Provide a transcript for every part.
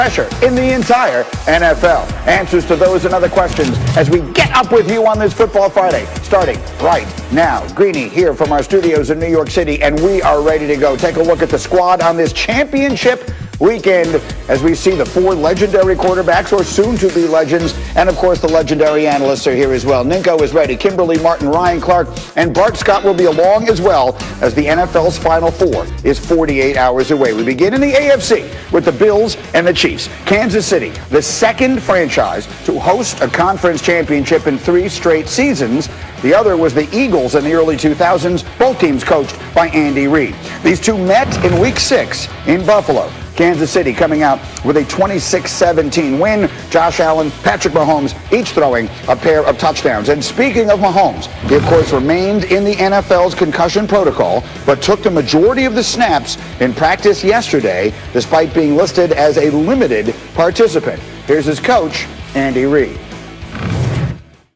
pressure in the entire NFL. Answers to those and other questions as we get up with you on this Football Friday, starting right now. Greeny here from our studios in New York City, and we are ready to go. Take a look at the squad on this championship weekend as we see the four legendary quarterbacks, or soon-to-be legends, and of course the legendary analysts are here as well. Ninko is ready. Kimberly Martin, Ryan Clark, and Bart Scott will be along as well as the NFL's Final Four is 48 hours away. We begin in the AFC with the Bills and the Chiefs. Kansas City, the second franchise to host a conference championship in 3 straight seasons. The other was the Eagles in the early 2000s, both teams coached by Andy Reid. These two met in Week 6 in Buffalo. Kansas City coming out with a 26-17 win. Josh Allen, Patrick Mahomes, each throwing a pair of touchdowns. And speaking of Mahomes, he of course remained in the NFL's concussion protocol, but took the majority of the snaps in practice yesterday, despite being listed as a limited participant. Here's his coach, Andy Reid.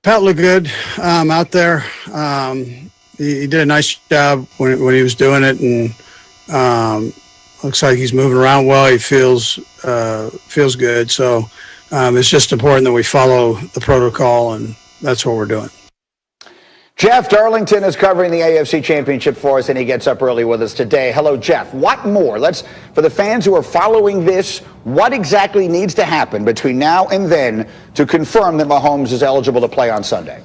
Pat looked good out there. He did a nice job when he was doing it, and looks like he's moving around well. He feels good. So it's just important that we follow the protocol, and that's what we're doing. Jeff Darlington is covering the AFC Championship for us, and he gets up early with us today. Hello, Jeff. What more? For the fans who are following this, what exactly needs to happen between now and then to confirm that Mahomes is eligible to play on Sunday?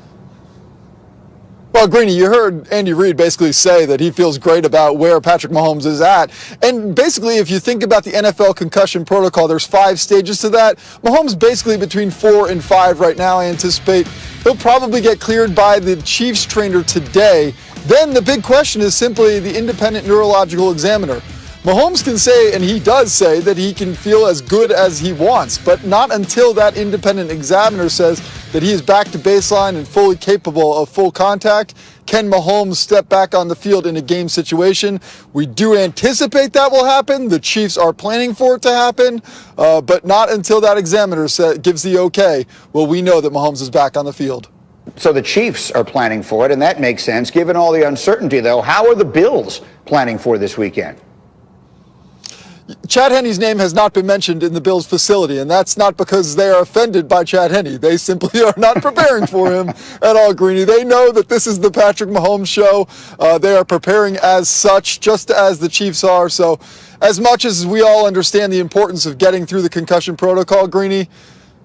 Well, Greeny, you heard Andy Reid basically say that he feels great about where Patrick Mahomes is at. And basically, if you think about the NFL concussion protocol, there's 5 stages to that. Mahomes basically between 4 and 5 right now. I anticipate he'll probably get cleared by the Chiefs trainer today. Then the big question is simply the independent neurological examiner. Mahomes can say, and he does say, that he can feel as good as he wants, but not until that independent examiner says that he is back to baseline and fully capable of full contact can Mahomes step back on the field in a game situation. We do anticipate that will happen. The Chiefs are planning for it to happen, but not until that examiner gives the okay will we know that Mahomes is back on the field. So the Chiefs are planning for it, and that makes sense. Given all the uncertainty, though, how are the Bills planning for this weekend? Chad Henne's name has not been mentioned in the Bills facility, and that's not because they are offended by Chad Henne. They simply are not preparing for him at all, Greeny. They know that this is the Patrick Mahomes show. They are preparing as such, just as the Chiefs are. So as much as we all understand the importance of getting through the concussion protocol, Greeny,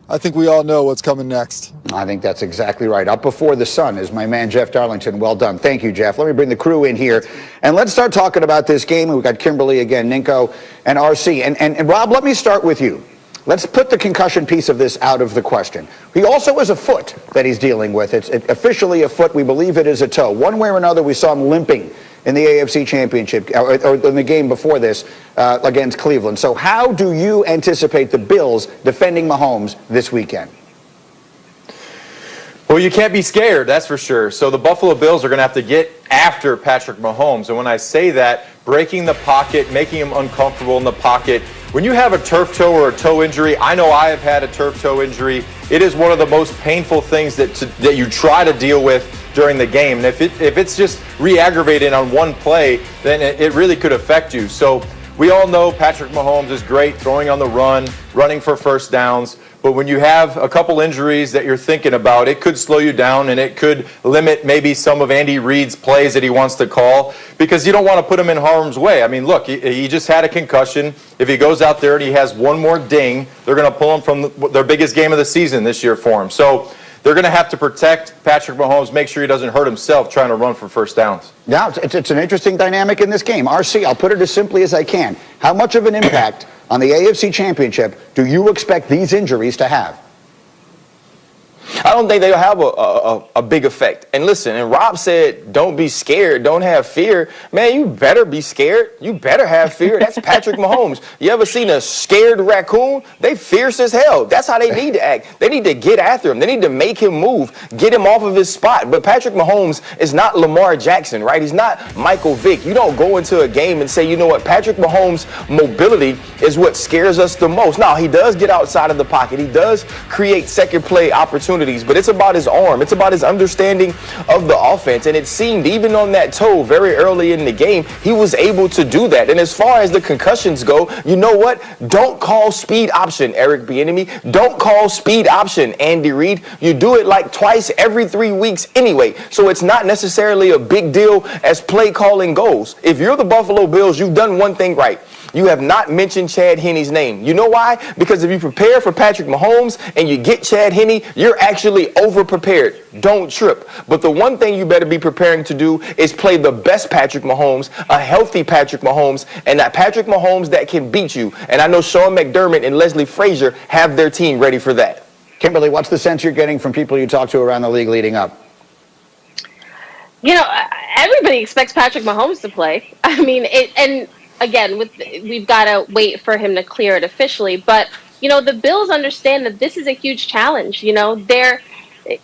I think we all know what's coming next. I think that's exactly right. Up before the sun is my man, Jeff Darlington. Well done. Thank you, Jeff. Let me bring the crew in here, and let's start talking about this game. We've got Kimberly again, Ninko, and RC. And Rob, let me start with you. Let's put the concussion piece of this out of the question. He also has a foot that he's dealing with. It's officially a foot. We believe it is a toe. One way or another, we saw him limping in the AFC Championship, or in the game before this against Cleveland. So how do you anticipate the Bills defending Mahomes this weekend? Well, you can't be scared, that's for sure. So the Buffalo Bills are going to have to get after Patrick Mahomes. And when I say that, breaking the pocket, making him uncomfortable in the pocket. When you have a turf toe or a toe injury, I know I have had a turf toe injury. It is one of the most painful things that you try to deal with during the game. And if it's just re-aggravated on one play, then it really could affect you. So we all know Patrick Mahomes is great throwing on the run, running for first downs. But when you have a couple injuries that you're thinking about, it could slow you down, and it could limit maybe some of Andy Reid's plays that he wants to call, because you don't want to put him in harm's way. I mean, look, he just had a concussion. If he goes out there and he has one more ding, they're going to pull him from their biggest game of the season this year for him. So they're going to have to protect Patrick Mahomes, make sure he doesn't hurt himself trying to run for first downs. Yeah, it's an interesting dynamic in this game. RC, I'll put it as simply as I can. How much of an impact on the AFC Championship do you expect these injuries to have? I don't think they'll have a big effect. And listen, and Rob said, don't be scared, don't have fear. Man, you better be scared. You better have fear. That's Patrick Mahomes. You ever seen a scared raccoon? They fierce as hell. That's how they need to act. They need to get after him. They need to make him move, get him off of his spot. But Patrick Mahomes is not Lamar Jackson, right? He's not Michael Vick. You don't go into a game and say, you know what, Patrick Mahomes' mobility is what scares us the most. Now, he does get outside of the pocket. He does create second play opportunities abilities, but it's about his arm. It's about his understanding of the offense. And it seemed even on that toe very early in the game, he was able to do that. And as far as the concussions go, you know what? Don't call speed option, Eric Bieniemy. Don't call speed option, Andy Reid. You do it like twice every 3 weeks anyway. So it's not necessarily a big deal as play calling goes. If you're the Buffalo Bills, you've done one thing right. You have not mentioned Chad Henne's name. You know why? Because if you prepare for Patrick Mahomes and you get Chad Henne, you're actually over-prepared. Don't trip. But the one thing you better be preparing to do is play the best Patrick Mahomes, a healthy Patrick Mahomes, and that Patrick Mahomes that can beat you. And I know Sean McDermott and Leslie Frazier have their team ready for that. Kimberly, what's the sense you're getting from people you talk to around the league leading up? You know, everybody expects Patrick Mahomes to play. I mean, and again, we've got to wait for him to clear it officially. But, you know, the Bills understand that this is a huge challenge. You know,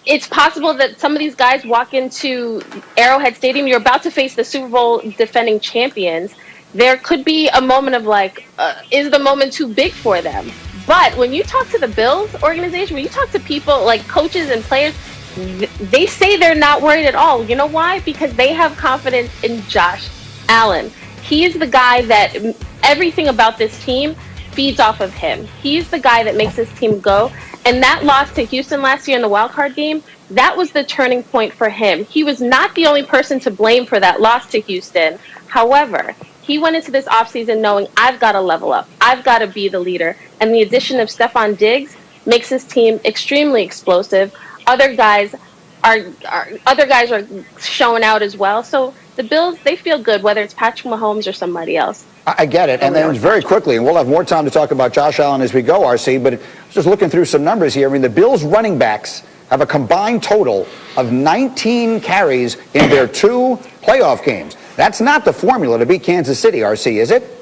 it's possible that some of these guys walk into Arrowhead Stadium. You're about to face the Super Bowl defending champions. There could be a moment of like, is the moment too big for them? But when you talk to the Bills organization, when you talk to people like coaches and players, they say they're not worried at all. You know why? Because they have confidence in Josh Allen. He is the guy that everything about this team feeds off of him. He's the guy that makes this team go. And that loss to Houston last year in the wild card game, that was the turning point for him. He was not the only person to blame for that loss to Houston. However, he went into this offseason knowing, I've got to level up. I've got to be the leader. And the addition of Stephon Diggs makes his team extremely explosive. Other guys are showing out as well. So the Bills, they feel good, whether it's Patrick Mahomes or somebody else. I get it. And then very quickly, and we'll have more time to talk about Josh Allen as we go, RC, but just looking through some numbers here. I mean, the Bills running backs have a combined total of 19 carries in their 2 playoff games. That's not the formula to beat Kansas City, RC, is it?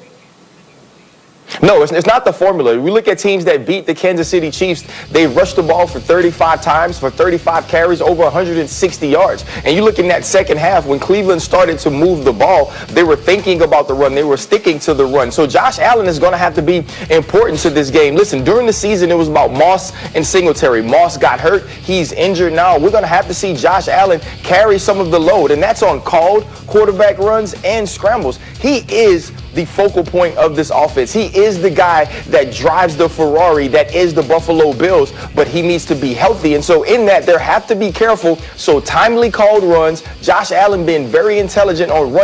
No, it's not the formula. We look at teams that beat the Kansas City Chiefs. They rushed the ball for 35 times, for 35 carries, over 160 yards. And you look in that second half, when Cleveland started to move the ball, they were thinking about the run. They were sticking to the run. So Josh Allen is going to have to be important to this game. Listen, during the season, it was about Moss and Singletary. Moss got hurt. He's injured now. We're going to have to see Josh Allen carry some of the load, and that's on called quarterback runs and scrambles. He is the focal point of this offense. He is the guy that drives the Ferrari that is the Buffalo Bills, but he needs to be healthy. And so in that, they have to be careful. So timely called runs, Josh Allen being very intelligent on run